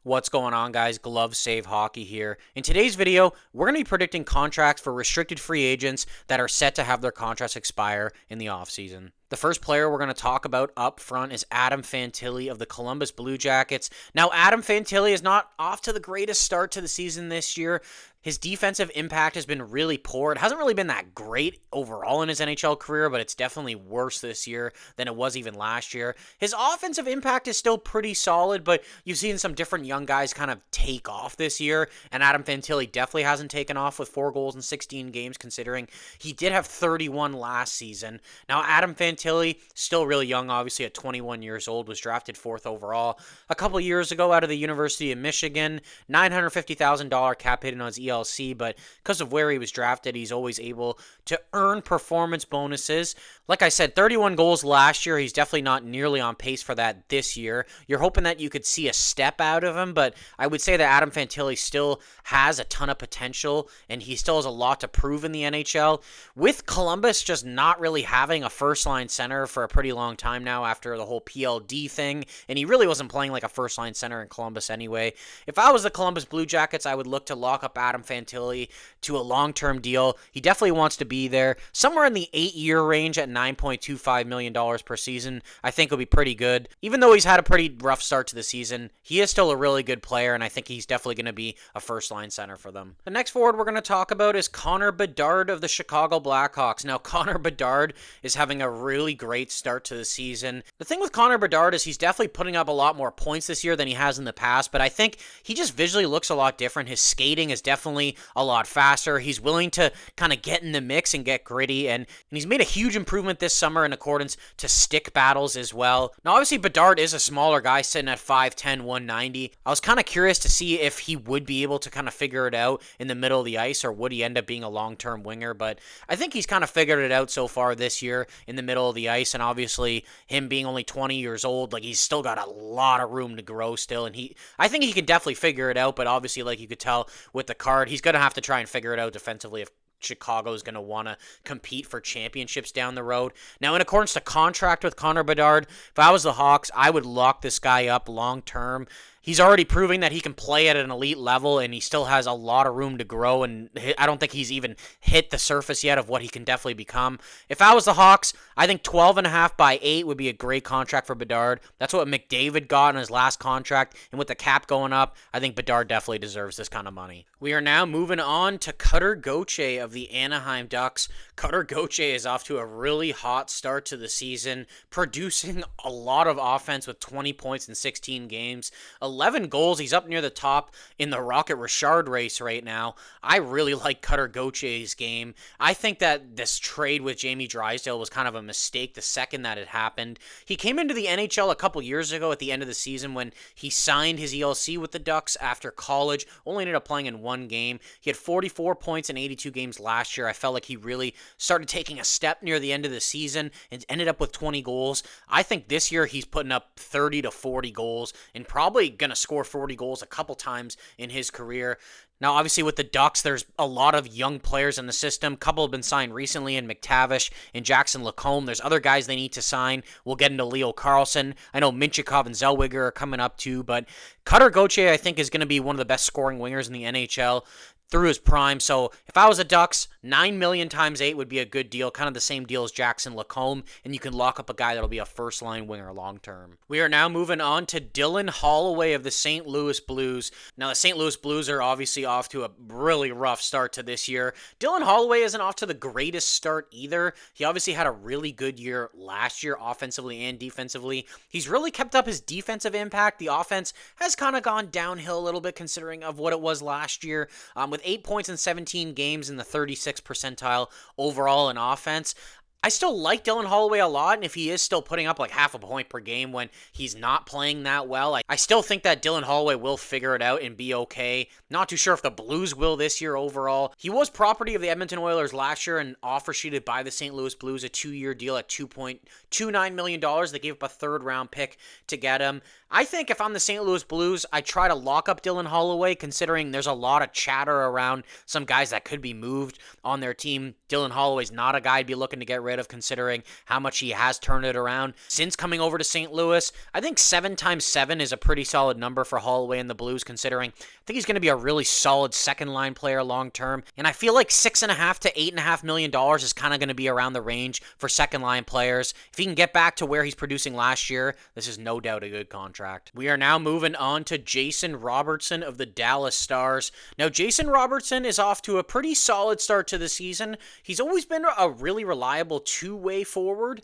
What's going on, guys? GloveSaveHockey here. In today's video, we're going to be predicting contracts for restricted free agents that are set to have their contracts expire in the offseason. The first player we're going to talk about up front is Adam Fantilli of the Columbus Blue Jackets. Now, Adam Fantilli is not off to the greatest start to the season this year. His defensive impact has been really poor. It hasn't really been that great overall in his NHL career, but it's definitely worse this year than it was even last year. His offensive impact is still pretty solid, but you've seen some different young guys kind of take off this year, and Adam Fantilli definitely hasn't taken off with 4 goals in 16 games, considering he did have 31 last season. Now, Adam Fantilli, still really young, obviously at 21 years old, was drafted 4th overall a couple years ago out of the University of Michigan. $950,000 cap hit on his ELC, but because of where he was drafted, he's always able to earn performance bonuses. Like I said, 31 goals last year. He's definitely not nearly on pace for that this year. You're hoping that you could see a step out of him, but I would say that Adam Fantilli still has a ton of potential, and he still has a lot to prove in the NHL. With Columbus just not really having a first-line center for a pretty long time now after the whole PLD thing, and he really wasn't playing like a first-line center in Columbus anyway. If I was the Columbus Blue Jackets, I would look to lock up Adam Fantilli to a long-term deal. He definitely wants to be there. Somewhere in the 8-year range at $9.25 million per season, I think will be pretty good. Even though he's had a pretty rough start to the season, he is still a really good player, and I think he's definitely going to be a first-line center for them. The next forward we're going to talk about is Connor Bedard of the Chicago Blackhawks. Now, Connor Bedard is having a really great start to the season. The thing with Connor Bedard is he's definitely putting up a lot more points this year than he has in the past, but I think he just visually looks a lot different. His skating is definitely a lot faster. He's willing to kind of get in the mix and get gritty, and he's made a huge improvement this summer in accordance to stick battles as well. Now, obviously, Bedard is a smaller guy sitting at 5'10", 190. I was kind of curious to see if he would be able to kind of figure it out in the middle of the ice, or would he end up being a long-term winger, but I think he's kind of figured it out so far this year in the middle of the ice, and obviously, him being only 20 years old, like, he's still got a lot of room to grow still, and I think he can definitely figure it out, but obviously, like you could tell with the card, he's going to have to try and figure it out defensively if Chicago is going to want to compete for championships down the road. Now, in accordance to contract with Connor Bedard, if I was the Hawks, I would lock this guy up long term. He's already proving that he can play at an elite level, and he still has a lot of room to grow, and I don't think he's even hit the surface yet of what he can definitely become. If I was the Hawks, I think 12.5 by 8 would be a great contract for Bedard. That's what McDavid got in his last contract, and with the cap going up, I think Bedard definitely deserves this kind of money. We are now moving on to Cutter Gauthier of the Anaheim Ducks. Cutter Gauthier is off to a really hot start to the season, producing a lot of offense with 20 points in 16 games. 11 goals. He's up near the top in the Rocket Richard race right now. I really like Cutter Gauthier's game. I think that this trade with Jamie Drysdale was kind of a mistake the second that it happened. He came into the NHL a couple years ago at the end of the season when he signed his ELC with the Ducks after college, only ended up playing in 1 game. He had 44 points in 82 games last year. I felt like he really started taking a step near the end of the season and ended up with 20 goals. I think this year he's putting up 30 to 40 goals and probably going to score 40 goals a couple times in his career. Now, obviously, with the Ducks, there's a lot of young players in the system. A couple have been signed recently in McTavish and Jackson Lacombe. There's other guys they need to sign. We'll get into Leo Carlsson. I know Minchikov and Zellweger are coming up too, but Cutter Gauthier, I think, is going to be one of the best scoring wingers in the NHL through his prime. So if I was a Ducks, $9 million times 8 would be a good deal, kind of the same deal as Jackson Lacombe, and you can lock up a guy that'll be a first-line winger long term. We are now moving on to Dylan Holloway of the St. Louis Blues. Now, the St. Louis Blues are obviously off to a really rough start to this year. Dylan Holloway isn't off to the greatest start either. He obviously had a really good year last year, offensively and defensively. He's really kept up his defensive impact. The offense has kind of gone downhill a little bit considering of what it was last year. With 8 points in 17 games in the 36th percentile overall in offense. I still like Dylan Holloway a lot, and if he is still putting up like half a point per game when he's not playing that well, I still think that Dylan Holloway will figure it out and be okay. Not too sure if the Blues will this year overall. He was property of the Edmonton Oilers last year and offer sheeted by the St. Louis Blues, a 2-year deal at $2.29 million. They gave up a 3rd-round pick to get him. I think if I'm the St. Louis Blues, I try to lock up Dylan Holloway, considering there's a lot of chatter around some guys that could be moved on their team. Dylan Holloway's not a guy I'd be looking to get rid of, considering how much he has turned it around since coming over to St. Louis. I think 7 times 7 is a pretty solid number for Holloway and the Blues, considering I think he's going to be a really solid second-line player long-term, and I feel like $6.5 to $8.5 million is kind of going to be around the range for second-line players. If he can get back to where he's producing last year, this is no doubt a good contract. We are now moving on to Jason Robertson of the Dallas Stars. Now, Jason Robertson is off to a pretty solid start to the season. He's always been a really reliable two-way forward.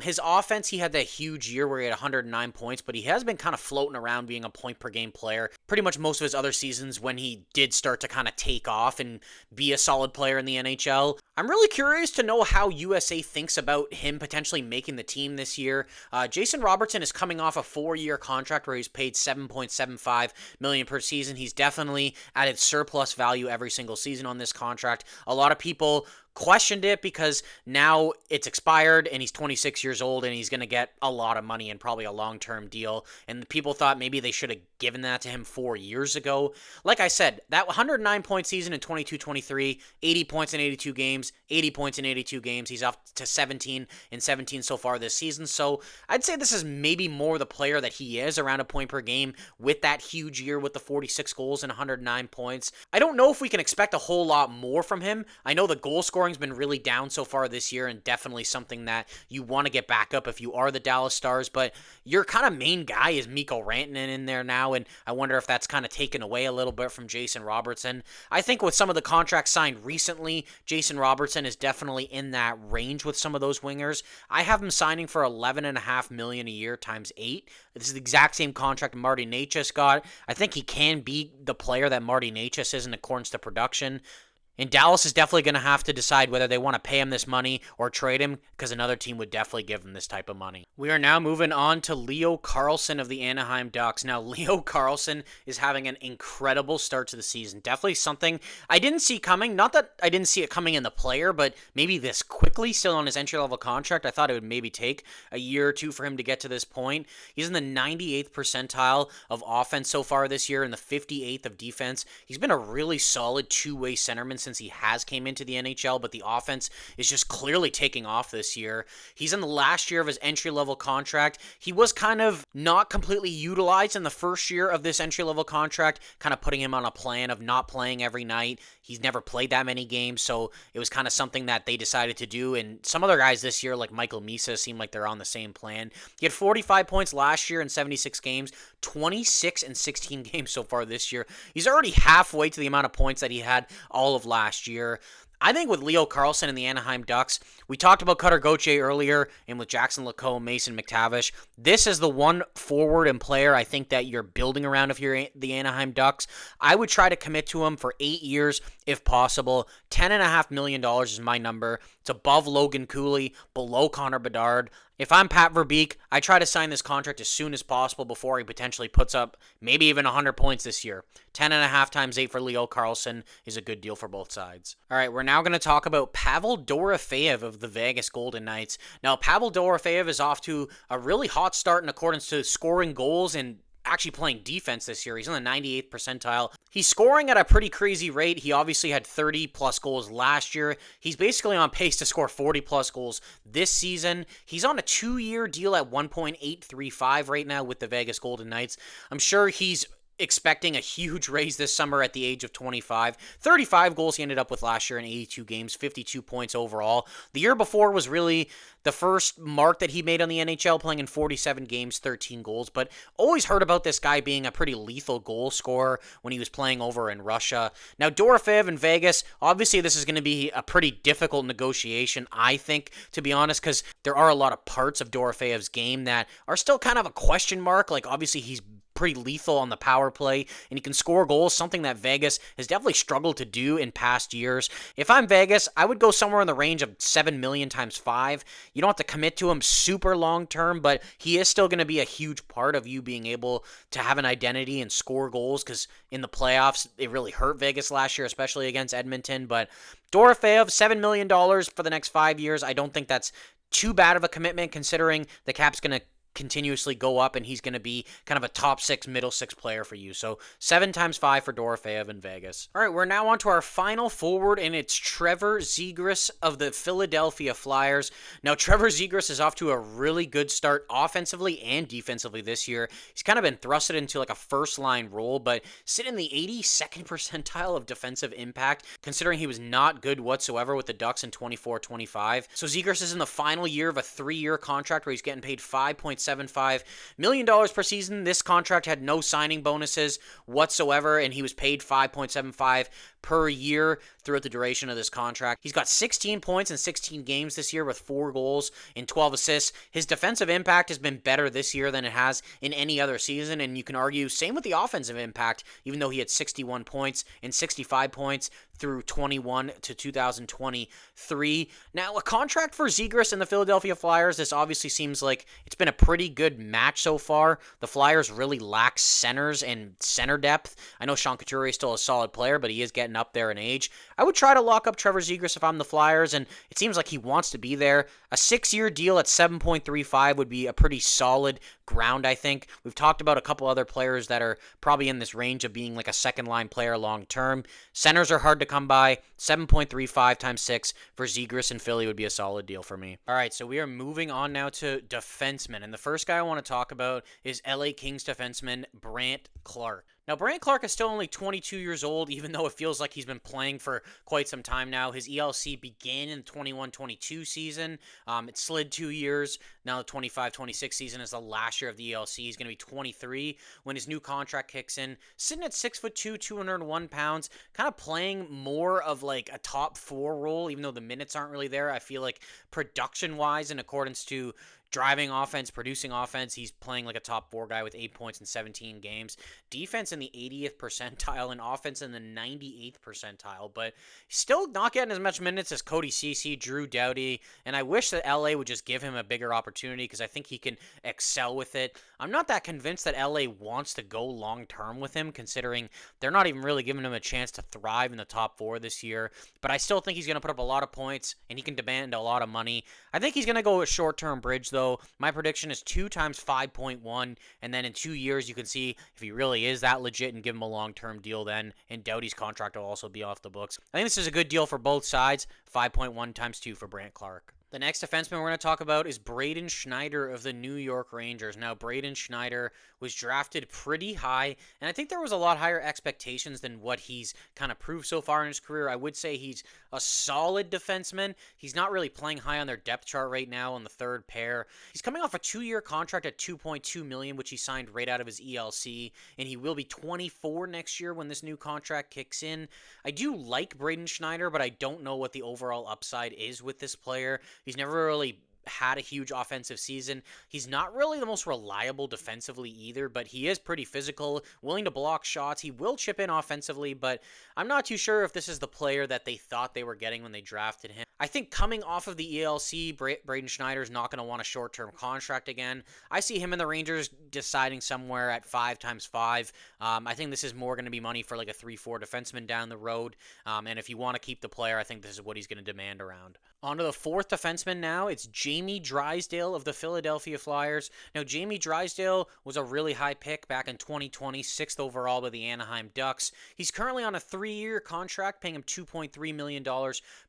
His offense, he had that huge year where he had 109 points, but he has been kind of floating around being a point-per-game player pretty much most of his other seasons when he did start to kind of take off and be a solid player in the NHL. I'm really curious to know how USA thinks about him potentially making the team this year. Jason Robertson is coming off a 4-year contract where he's paid $7.75 million per season. He's definitely added surplus value every single season on this contract. A lot of people questioned it because now it's expired and he's 26 years old and he's going to get a lot of money and probably a long-term deal. And people thought maybe they should have given that to him 4 years ago. Like I said, that 109-point season in 22-23, 80 points in 82 games, 80 points in 82 games. He's up to 17 in 17 so far this season. So I'd say this is maybe more the player that he is, around a point per game with that huge year with the 46 goals and 109 points. I don't know if we can expect a whole lot more from him. I know the goal scoring's been really down so far this year, and definitely something that you want to get back up if you are the Dallas Stars, but your kind of main guy is Mikko Rantanen in there now, and I wonder if that's kind of taken away a little bit from Jason Robertson. I think with some of the contracts signed recently, Jason Robertson is definitely in that range with some of those wingers. I have him signing for $11.5 million a year times 8. This is the exact same contract Marty Necas got. I think he can be the player that Marty Necas is in accordance to production. And Dallas is definitely going to have to decide whether they want to pay him this money or trade him, because another team would definitely give him this type of money. We are now moving on to Leo Carlsson of the Anaheim Ducks. Now, Leo Carlsson is having an incredible start to the season. Definitely something I didn't see coming. Not that I didn't see it coming in the player, but maybe this quickly, still on his entry-level contract. I thought it would maybe take a year or two for him to get to this point. He's in the 98th percentile of offense so far this year and the 58th of defense. He's been a really solid two-way centerman since he has came into the NHL, but the offense is just clearly taking off this year. He's in the last year of his entry-level contract. He was kind of not completely utilized in the first year of this entry-level contract, kind of putting him on a plan of not playing every night. He's never played that many games, so it was kind of something that they decided to do, and some other guys this year, like Michael Misa, seem like they're on the same plan. He had 45 points last year in 76 games, 26 in 16 games so far this year. He's already halfway to the amount of points that he had all of last year. I think with Leo Carlsson and the Anaheim Ducks, we talked about Cutter Gauthier earlier, and with Jackson Lacombe, Mason McTavish, this is the one forward and player I think that you're building around if you're the Anaheim Ducks. I would try to commit to him for 8 years if possible. $10.5 million is my number. It's above Logan Cooley, below Connor Bedard. If I'm Pat Verbeek, I try to sign this contract as soon as possible before he potentially puts up maybe even 100 points this year. 10.5 times 8 for Leo Carlsson is a good deal for both sides. All right, we're now going to talk about Pavel Dorofeyev of the Vegas Golden Knights. Now, Pavel Dorofeyev is off to a really hot start in accordance to scoring goals and actually playing defense this year. He's on the 98th percentile. He's scoring at a pretty crazy rate. He obviously had 30-plus goals last year. He's basically on pace to score 40-plus goals this season. He's on a 2-year deal at 1.835 right now with the Vegas Golden Knights. I'm sure he's expecting a huge raise this summer at the age of 25. 35 goals he ended up with last year in 82 games, 52 points overall. The year before was really the first mark that he made on the NHL, playing in 47 games, 13 goals, but always heard about this guy being a pretty lethal goal scorer when he was playing over in Russia. Now, Dorofeyev in Vegas, obviously this is going to be a pretty difficult negotiation, I think, to be honest, because there are a lot of parts of Dorofeyev's game that are still kind of a question mark. Like, obviously he's pretty lethal on the power play, and he can score goals, something that Vegas has definitely struggled to do in past years. If I'm Vegas, I would go somewhere in the range of $7 million times 5. You don't have to commit to him super long term, but he is still going to be a huge part of you being able to have an identity and score goals, because in the playoffs, it really hurt Vegas last year, especially against Edmonton. But Dorofeyev, $7 million for the next 5 years. I don't think that's too bad of a commitment, considering the cap's going to continuously go up, and he's going to be kind of a top 6, middle 6 player for you. So 7 times 5 for Dorofeyev in Vegas. All right, we're now on to our final forward, and it's Trevor Zegras of the Philadelphia Flyers. Now, Trevor Zegras is off to a really good start offensively and defensively this year. He's kind of been thrusted into like a first-line role, but sitting in the 82nd percentile of defensive impact, considering he was not good whatsoever with the Ducks in 24-25. So Zegras is in the final year of a 3-year contract where he's getting paid $5.75 million per season. This contract had no signing bonuses whatsoever, and he was paid $5.75 per year throughout the duration of this contract. He's got 16 points in 16 games this year with 4 goals and 12 assists. His defensive impact has been better this year than it has in any other season, and you can argue same with the offensive impact, even though he had 61 points and 65 points through 21 to 2023. Now, a contract for Zegras and the Philadelphia Flyers, this obviously seems like it's been a pretty good match so far. The Flyers really lack centers and center depth. I know Sean Couturier is still a solid player, but he is getting up there in age. I would try to lock up Trevor Zegras if I'm the Flyers, and it seems like he wants to be there. A 6-year deal at 7.35 would be a pretty solid ground, I think. We've talked about a couple other players that are probably in this range of being like a second-line player long-term. Centers are hard to come by. 7.35 times 6 for Zegras and Philly would be a solid deal for me. All right, so we are moving on now to defensemen, and the first guy I want to talk about is LA Kings defenseman Brandt Clarke. Now, Brandt Clarke is still only 22 years old, even though it feels like he's been playing for quite some time now. His ELC began in the 21-22 season. It slid 2 years. Now the 25-26 season is the last year of the ELC. He's going to be 23 when his new contract kicks in. Sitting at 6'2", 201 pounds, kind of playing more of like a top 4 role, even though the minutes aren't really there. I feel like production-wise, in accordance to driving offense, producing offense, he's playing like a top 4 guy with 8 points in 17 games. Defense in the 80th percentile and offense in the 98th percentile, but still not getting as much minutes as Cody Ceci, Drew Doughty, and I wish that LA would just give him a bigger opportunity because I think he can excel with it. I'm not that convinced that LA wants to go long-term with him, considering they're not even really giving him a chance to thrive in the top 4 this year, but I still think he's going to put up a lot of points, and he can demand a lot of money. I think he's going to go with short-term bridge, though. My prediction is 2 times 5.1, and then in 2 years you can see if he really is that legit and give him a long-term deal then, and Doughty's contract will also be off the books. I think this is a good deal for both sides. 5.1 times 2 for Brandt Clarke. The next defenseman we're going to talk about is Braden Schneider of the New York Rangers. Now, Braden Schneider was drafted pretty high, and I think there was a lot higher expectations than what he's kind of proved so far in his career. I would say he's a solid defenseman. He's not really playing high on their depth chart right now on the third pair. He's coming off a 2-year contract at $2.2 million, which he signed right out of his ELC, and he will be 24 next year when this new contract kicks in. I do like Braden Schneider, but I don't know what the overall upside is with this player. He's never really had a huge offensive season. He's not really the most reliable defensively either, but he is pretty physical, willing to block shots. He will chip in offensively, but I'm not too sure if this is the player that they thought they were getting when they drafted him. I think coming off of the ELC, Braden Schneider's not going to want a short-term contract again. I see him and the Rangers deciding somewhere at 5 times 5. I think this is more going to be money for like a 3-4 defenseman down the road, and if you want to keep the player, I think this is what he's going to demand around. On to the 4th defenseman now. It's Jamie Drysdale of the Philadelphia Flyers. Now, Jamie Drysdale was a really high pick back in 2020, 6th overall by the Anaheim Ducks. He's currently on a 3-year contract, paying him $2.3 million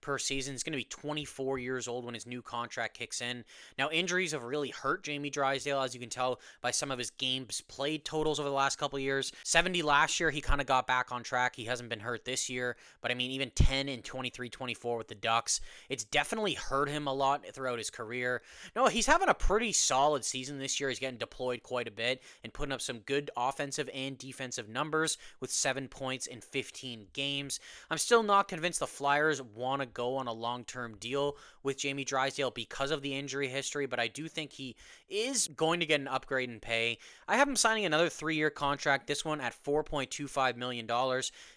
per season. He's going to be 24 years old when his new contract kicks in. Now, injuries have really hurt Jamie Drysdale, as you can tell by some of his games played totals over the last couple of years. 70 last year, he kind of got back on track. He hasn't been hurt this year, but I mean, even 10 in 23-24 with the Ducks. It's definitely hurt him a lot throughout his career. No, he's having a pretty solid season this year. He's getting deployed quite a bit and putting up some good offensive and defensive numbers with 7 points in 15 games. I'm still not convinced the Flyers want to go on a long-term deal with Jamie Drysdale because of the injury history, but I do think he is going to get an upgrade in pay. I have him signing another 3-year contract, this one at $4.25 million.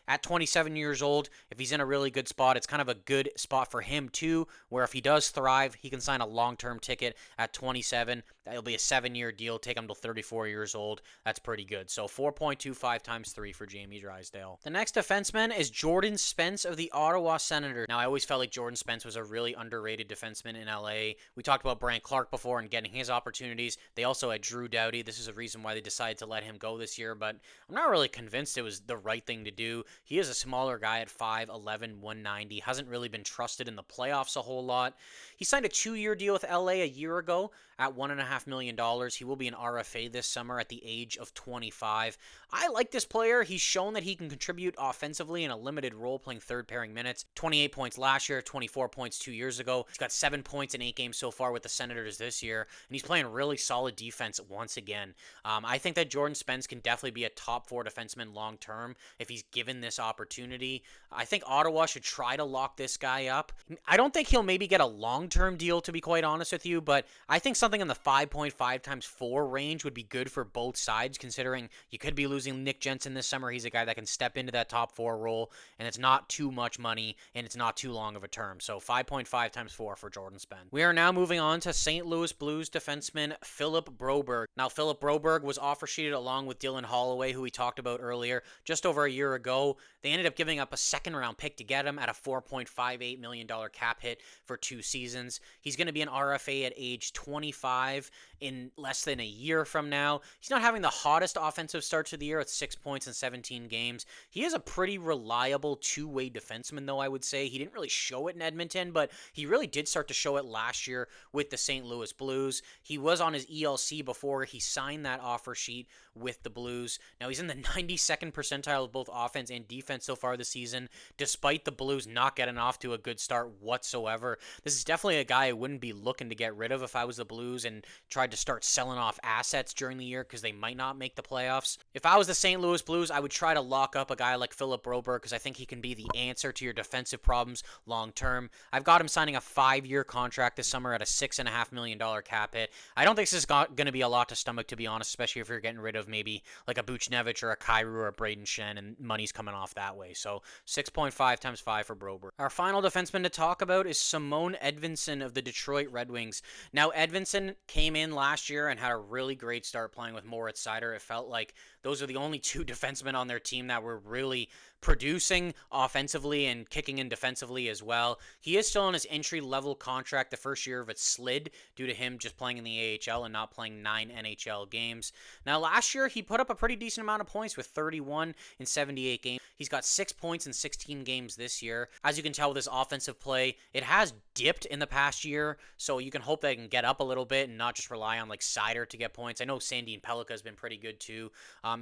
At 27 years old, if he's in a really good spot, it's kind of a good spot for him too, where if he does thrive, he can sign a long-term ticket at 27. That'll be a 7-year deal, take him to 34 years old. That's pretty good. So 4.25 times 3 for Jamie Drysdale. The next defenseman is Jordan Spence of the Ottawa Senators. Now, I always felt like Jordan Spence was a really underrated defenseman in LA. We talked about Brandt Clarke before and getting his opportunities. They also had Drew Doughty. This is a reason why they decided to let him go this year, but I'm not really convinced it was the right thing to do. He is a smaller guy at 5'11", 190. Hasn't really been trusted in the playoffs a whole lot. He signed a 2-year deal with LA a year ago at $1.5 million. He will be an RFA this summer at the age of 25. I like this player. He's shown that he can contribute offensively in a limited role, playing third pairing minutes. 28 points last year, 24 points 2 years ago. He's got 7 points in 8 games so far with the Senators this year, and he's playing really solid defense once again. I think that Jordan Spence can definitely be a top 4 defenseman long term if he's given this opportunity. I think Ottawa should try to lock this guy up. I don't think he'll maybe get a long-term deal, to be quite honest with you, but I think something in the 5.5 times 4 range would be good for both sides, considering you could be losing Nick Jensen this summer. He's a guy that can step into that top 4 role, and it's not too much money, and it's not too long of a term. So 5.5 times 4 for Jordan Spence. We are now moving on to St. Louis Blues defenseman Philip Broberg. Now, Philip Broberg was offer sheeted along with Dylan Holloway, who we talked about earlier, just over a year ago. They ended up giving up a second-round pick to get him at a $4.58 million cap hit for 2 seasons. He's going to be an RFA at age 25 in less than a year from now. He's not having the hottest offensive start to the year with 6 points in 17 games. He is a pretty reliable two-way defenseman, though, I would say. He didn't really show it in Edmonton, but he really did start to show it last year with the St. Louis Blues. He was on his ELC before he signed that offer sheet with the Blues. Now, he's in the 92nd percentile of both offense and defense so far this season, despite the Blues not getting off to a good start whatsoever. This is definitely a guy I wouldn't be looking to get rid of if I was the Blues and tried to start selling off assets during the year because they might not make the playoffs. If I was the St. Louis Blues, I would try to lock up a guy like Philip Broberg because I think he can be the answer to your defensive problems long term. I've got him signing a 5-year contract this summer at a $6.5 million cap hit. I don't think this is going to be a lot to stomach, to be honest, especially if you're getting rid of maybe like a Buchnevich or a Kyrou or a Braden Shen and money's coming off that way. So 6.5 times 5 for Broberg. Our final defenseman to talk about is Simon Edvinsson of the Detroit Red Wings. Now, Edvinsson came in last year and had a really great start playing with Moritz Seider. It felt like those are the only 2 defensemen on their team that were really producing offensively and kicking in defensively as well. He is still on his entry-level contract. The first year of it slid due to him just playing in the AHL and not playing 9 NHL games. Now, last year, he put up a pretty decent amount of points with 31 in 78 games. He's got 6 points in 16 games this year. As you can tell with his offensive play, it has dipped in the past year, so you can hope that it can get up a little bit and not just rely on like Seider to get points. I know Sandin Pellikka has been pretty good too.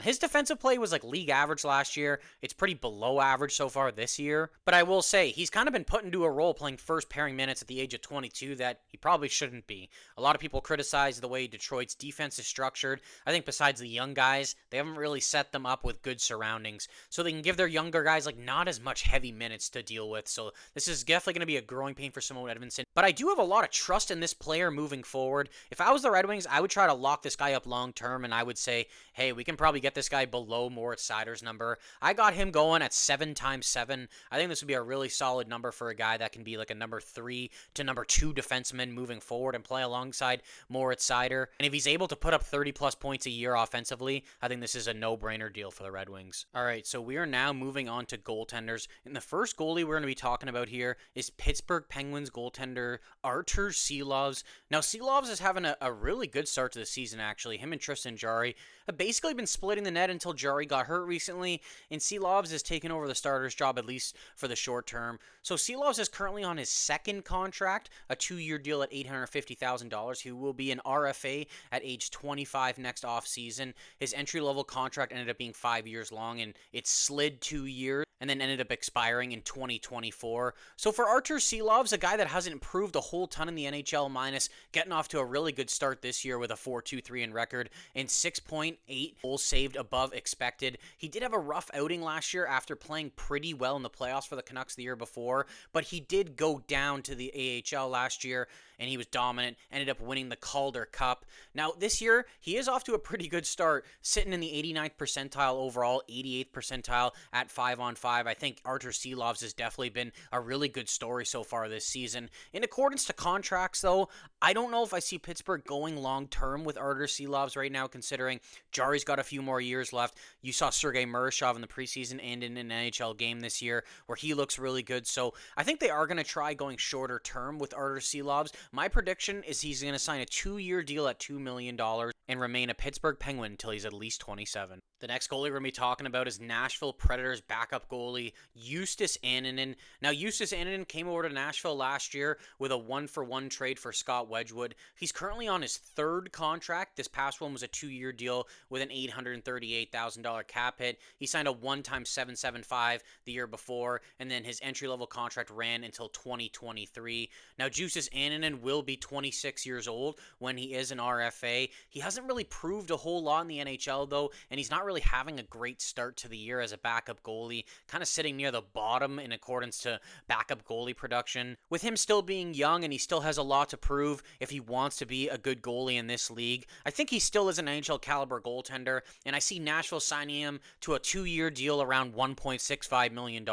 His defensive play was like league average last year. It's pretty below average so far this year, but I will say he's kind of been put into a role playing first pairing minutes at the age of 22 that he probably shouldn't be. A lot of people criticize the way Detroit's defense is structured. I think besides the young guys, they haven't really set them up with good surroundings, so they can give their younger guys like not as much heavy minutes to deal with. So this is definitely going to be a growing pain for Simon Edvinsson, but I do have a lot of trust in this player moving forward. If I was the Red Wings, I would try to lock this guy up long term, and I would say, hey, we can probably get this guy below Moritz Seider's number. I got him going at 7 times 7. I think this would be a really solid number for a guy that can be like a number 3 to number 2 defenseman moving forward and play alongside Moritz Seider. And if he's able to put up 30 plus points a year offensively, I think this is a no-brainer deal for the Red Wings. All right, so we are now moving on to goaltenders. And the first goalie we're going to be talking about here is Pittsburgh Penguins goaltender Arturs Silovs. Now, Silovs is having a really good start to the season, actually. Him and Tristan Jarry have basically been splitting the net until Jarry got hurt recently, and Silovs has taken over the starter's job, at least for the short term. So Silovs is currently on his second contract, a 2-year deal at $850,000. He will be an RFA at age 25 next offseason. His entry-level contract ended up being 5 years long, and it slid 2 years and then ended up expiring in 2024. So for Arturs Silovs, a guy that hasn't improved a whole ton in the NHL minus, getting off to a really good start this year with a 4.23 in record and 6.8 goals saved above expected. He did have a rough outing last year after playing pretty well in the playoffs for the Canucks the year before, but he did go down to the AHL last year and he was dominant, ended up winning the Calder Cup. Now, this year, he is off to a pretty good start, sitting in the 89th percentile overall, 88th percentile at 5-on-5. I think Arturs Silovs has definitely been a really good story so far this season. In accordance to contracts, though, I don't know if I see Pittsburgh going long-term with Arturs Silovs right now, considering Jari's got a few more years left. You saw Sergei Murashov in the preseason and in an NHL game this year where he looks really good. So I think they are going to try going shorter term with Arturs Silovs. My prediction is he's going to sign a 2-year deal at $2 million and remain a Pittsburgh Penguin until he's at least 27. The next goalie we're going to be talking about is Nashville Predators backup goalie Justus Annunen. Now, Justus Annunen came over to Nashville last year with a 1-for-1 trade for Scott Wedgwood. He's currently on his third contract. This past one was a 2-year deal with an $838,000 cap hit. He signed a one-time $775 the year before, and then his entry-level contract ran until 2023. Now, Justus Annunen will be 26 years old when he is an RFA. He hasn't really proved a whole lot in the NHL, though, and he's not really having a great start to the year as a backup goalie, kind of sitting near the bottom in accordance to backup goalie production. With him still being young and he still has a lot to prove if he wants to be a good goalie in this league, I think he still is an NHL caliber goaltender, and I see Nashville signing him to a 2-year deal around $1.65 million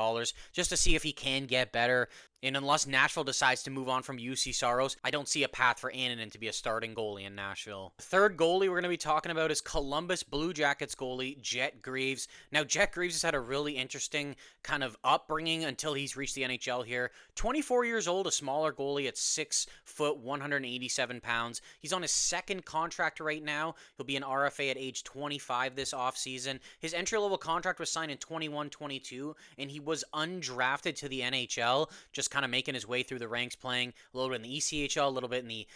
just to see if he can get better. And unless Nashville decides to move on from UC Saros, I don't see a path for Annunen to be a starting goalie in Nashville. The third goalie we're going to be talking about is Columbus Blue Jackets goalie Jet Greaves. Now, Jet Greaves has had a really interesting kind of upbringing until he's reached the NHL here. 24 years old, a smaller goalie at 6 foot, 187 pounds. He's on his second contract right now. He'll be an RFA at age 25 this offseason. His entry-level contract was signed in 21-22, and he was undrafted to the NHL, just kind of making his way through the ranks, playing a little bit in the ECHL, a little bit in the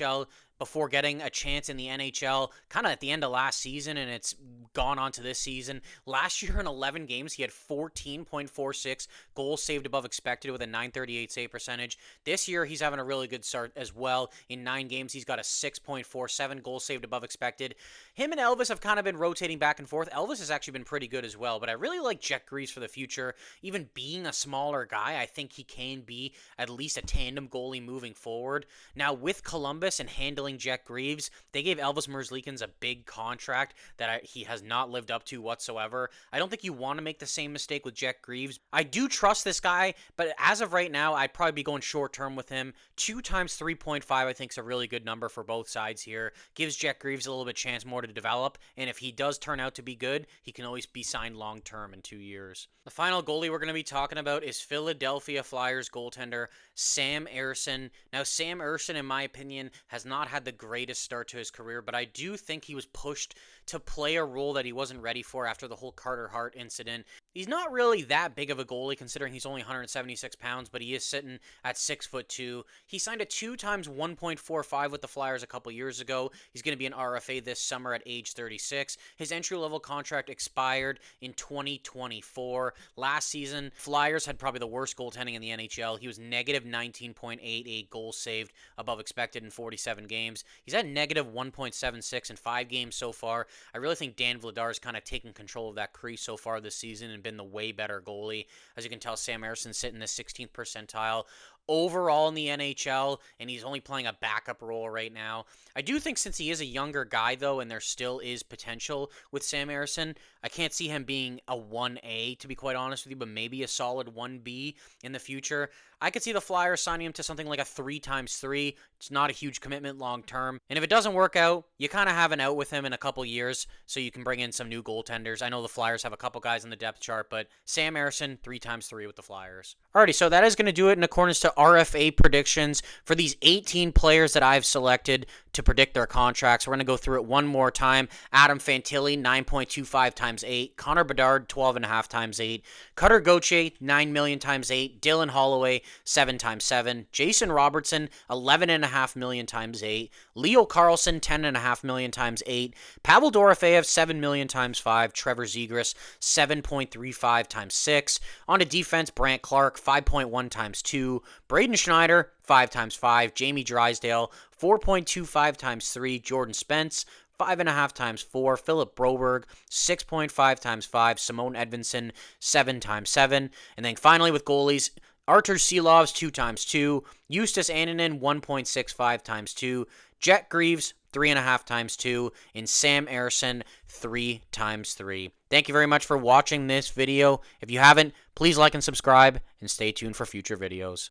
AHL, before getting a chance in the NHL kind of at the end of last season, and it's gone on to this season. Last year in 11 games, he had 14.46 goals saved above expected with a .938 save percentage. This year, he's having a really good start as well. In 9 games, he's got a 6.47 goals saved above expected. Him and Elvis have kind of been rotating back and forth. Elvis has actually been pretty good as well, but I really like Jet Greaves for the future. Even being a smaller guy, I think he can be at least a tandem goalie moving forward. Now, with Columbus and handling Jet Greaves, they gave Elvis Merzlikins a big contract that he has not lived up to whatsoever. I don't think you want to make the same mistake with Jet Greaves. I do trust this guy, but as of right now, I'd probably be going short term with him. 2 times 3.5 I think is a really good number for both sides here. Gives Jet Greaves a little bit chance more to develop, and if he does turn out to be good, he can always be signed long term in 2 years. The final goalie we're going to be talking about is Philadelphia Flyers goaltender Sam Ersson. Now, Sam Ersson, in my opinion, has not had the greatest start to his career, but I do think he was pushed to play a role that he wasn't ready for after the whole Carter Hart incident. He's not really that big of a goalie considering he's only 176 pounds, but he is sitting at 6'2". He signed a 2 times 1.45 with the Flyers a couple years ago. He's going to be an RFA this summer at age 36. His entry-level contract expired in 2024. Last season, Flyers had probably the worst goaltending in the NHL. He was negative 19.88 goals saved above expected in 47 games. He's at negative 1.76 in 5 games so far. I really think Dan Vladar's kind of taken control of that crease so far this season and been the way better goalie. As you can tell, Sam Ersson's sitting in the 16th percentile overall in the NHL, and he's only playing a backup role right now. I do think since he is a younger guy, though, and there still is potential with Sam Ersson, I can't see him being a 1A, to be quite honest with you, but maybe a solid 1B in the future. I could see the Flyers signing him to something like a 3 times 3. It's not a huge commitment long term. And if it doesn't work out, you kind of have an out with him in a couple years, so you can bring in some new goaltenders. I know the Flyers have a couple guys in the depth chart, but Sam Ersson, 3 times 3 with the Flyers. Alrighty, so that is going to do it in accordance to RFA predictions for these 18 players that I've selected to predict their contracts. We're going to go through it one more time. Adam Fantilli, 9.25 times 8. Connor Bedard, 12.5 times 8. Cutter Gauthier, 9 million times 8. Dylan Holloway, 7 times 7. Jason Robertson, 11.5 million times 8. Leo Carlsson, 10.5 million times 8. Pavel Dorofeyev, 7 million times 5. Trevor Zegras, 7.35 times 6. On to defense, Brandt Clarke, 5.1 times 2. Braden Schneider, 5 times 5. Jamie Drysdale, 4.25 times 3. Jordan Spence, 5.5 times 4. Philip Broberg, 6.5 times 5. Simone Edvinsson, 7 times 7. And then finally with goalies, Arturs Silovs 2 times 2, Justus Annunen 1.65 times 2, Jet Greaves 3.5 times 2, and Sam Ersson 3 times 3. Thank you very much for watching this video. If you haven't, please like and subscribe, and stay tuned for future videos.